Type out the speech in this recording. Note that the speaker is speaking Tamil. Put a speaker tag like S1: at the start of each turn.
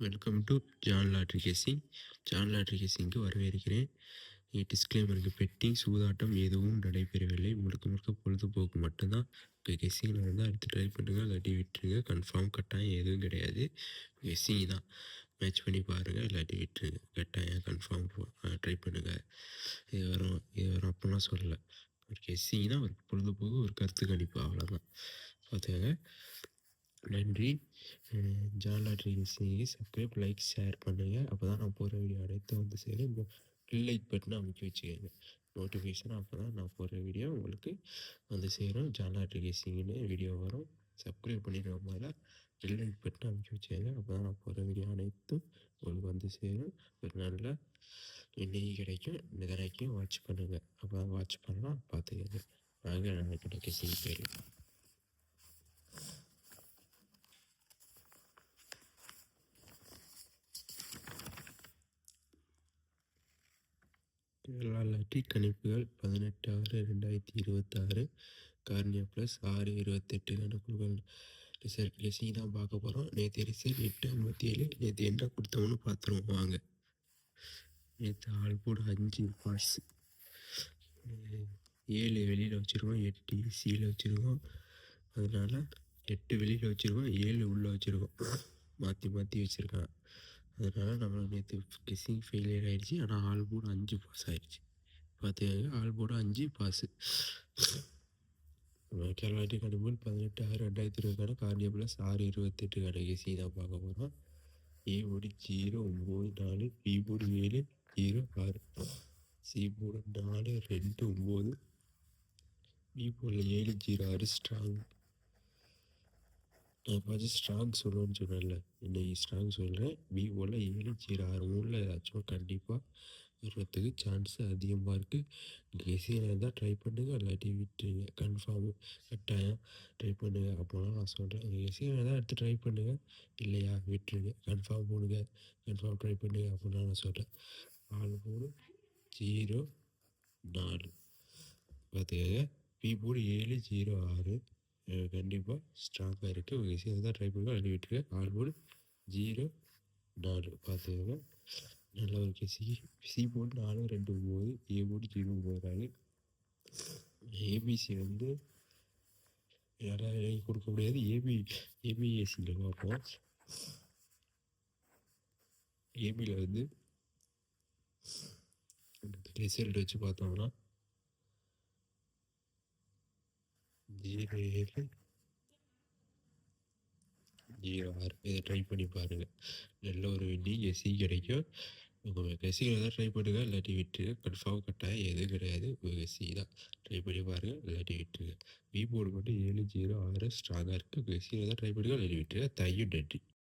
S1: Welcome to John lottery guessing. John lottery கெஸ்ஸிங்க்கு வரவேற்கிறேன். டிஸ்க்ளைமருக்கு பெட்டிங் சூதாட்டம் எதுவும் நடைபெறவில்லை. முழுக்க முழுக்க பொழுதுபோக்கு மட்டும்தான். கெஸ்ஸிங்கில் வந்து அடுத்து ட்ரை பண்ணுங்கள், இல்லாட்டி விட்டுருங்க. கன்ஃபார்ம் கட்டாயம் எதுவும் கிடையாது. கெஸ்ஸிங் தான். மேட்ச் பண்ணி பாருங்கள், இல்லாட்டி விட்டுருங்க. கட்டாயம் கன்ஃபார்ம் ட்ரை பண்ணுங்கள். இது வரும் அப்படிலாம் சொல்லலை. ஒரு கெஸ்ஸிங் தான், ஒரு பொழுதுபோக்கு, ஒரு கருத்து கணிப்பு, அவ்வளோதான். பார்த்துக்கங்க. நன்றி. ஜான் லாட்ரி கெஸ்ஸிங்கு சப்ஸ்கிரைப், லைக், ஷேர் பண்ணுங்கள். அப்போ தான் நான் போகிற வீடியோ அனைத்தும் வந்து சேரும். இந்த லைக் பட்டனை அமைக்க வச்சுக்கோங்க. நோட்டிஃபிகேஷன் அப்போ தான் நான் போகிற வீடியோ உங்களுக்கு வந்து சேரும். ஜான் லாட்ரி கெஸ்ஸிங்னு வீடியோ வரும். சப்ஸ்கிரைப் பண்ணிடுற மாதிரி லைக் பட்டனை அமைக்க வச்சுக்கோங்க. அப்போ தான் நான் போகிற வீடியோ அனைத்தும் உங்களுக்கு வந்து சேரும். ஒரு நல்ல இன்னைக்கு கிடைக்கும். இந்த கிடைக்கும் வாட்ச் பண்ணுங்கள். அப்போ தான் வாட்ச் பண்ணலாம். பார்த்துக்கங்க. நாங்கள் நினைக்கிற கெஸ்ஸிங் பேர் கேரளா லாட்ரி கணிப்புகள் 18/6/2026 கார்னியா ப்ளஸ் 6/28 கணக்குகள் ரிசல்ட் கெஸ்ஸிங் தான் பார்க்க போகிறோம். நேற்று ரிசல்ட் 8/57. நேற்று என்ன கொடுத்தோம்னு பார்த்துருவோம் வாங்க. நேற்று ஆல்போர்டு 5 பாஸ், 7 வெளியில் வச்சுருக்கோம், 8 ஈசியில் வச்சுருக்கோம். அதனால் 8 வெளியில் வச்சுருக்கோம், 7 உள்ளே வச்சுருக்கோம். மாற்றி மாற்றி வச்சுருக்கான். அதனால் நம்மளுக்கு நேற்று கெஸ்ஸிங் ஃபெயிலியர் ஆகிடுச்சு. ஆனால் ஆல்போர்டு 5 பாஸ் ஆகிடுச்சு. பார்த்துக்கங்க, ஆல்போர்டு 5 பாஸு. கேரளா லாட்ரி கணிப்புகள் 18/6/2026 கார்னியா ப்ளஸ் 6/28 கெஸ்ஸிங் தான் பார்க்க போகிறோம். A board 0-9-4, B board 7-0-6, C board 4-2-9, B போர்டில் 7-0-6 ஸ்ட்ராங். நான் பார்த்து ஸ்ட்ராங் சொல்லணும்னு சொன்னேன்ல, இன்னைக்கு ஸ்ட்ராங் சொல்கிறேன். பி போர்டில் 7-0-6 மூணில் ஏதாச்சும் கண்டிப்பாக வர்றதுக்கு சான்ஸ் அதிகமாக இருக்குது. கெஸ்ஸிங்கில் இருந்தால் ட்ரை பண்ணுங்கள், இல்லாட்டி விட்டுருங்க. கன்ஃபார்மு கட்டாயம் ட்ரை பண்ணுங்கள் அப்போனா நான் சொல்கிறேன். கெஸ்ஸிங்கில் இருந்தால் எடுத்து ட்ரை பண்ணுங்கள், இல்லையா விட்டுருங்க. கன்ஃபார்ம் போடுங்க, கன்ஃபார்ம் ட்ரை பண்ணுங்கள் அப்படின்னா நான் சொல்கிறேன். 4 0-4 பார்த்துக்கங்க. பி போர்டு 7-0-6 கண்டிப்பாக ஸ்ட்ராங்காக இருக்குது. கெஸ்ஸிங்கில் தான் ட்ரை பண்ணுங்கள், இல்லாட்டி விட்டுருங்க. 4 போர்டு 0-4 பார்த்துக்கங்க. நல்ல ஒரு கெஸ்ஸி. C board 4-2-9, A board 0-9. ABC வந்து யாராவது கொடுக்க முடியாது. ஏபிஎஸ்சியில் பார்ப்போம். ஏபியில் வந்து ரிசல்ட் வச்சு பார்த்தோம்னா 0-7-0-6 இதை ட்ரை பண்ணி பாருங்கள். நல்ல ஒரு வின்னிங் கெஸ்ஸி கிடைக்கும். உங்கள் கெஸ்ஸிங்கில் தான் ட்ரை பண்ணுங்கள், இல்லாட்டி விட்டுருங்க. கன்ஃபார்ம் கட்டாயம் எதுவும் கிடையாது. உங்கள் கெஸ்ஸி தான் ட்ரை பண்ணி பாருங்கள், இல்லாட்டி விட்டுருங்க. பி போர்டு மட்டும் 7-0-6 ஸ்ட்ராங்காக இருக்குது. கெஸ்ஸிங்கில் தான் ட்ரை பண்ணுங்கள், இல்லாட்டி விட்டுருங்க. தையும் நன்றி.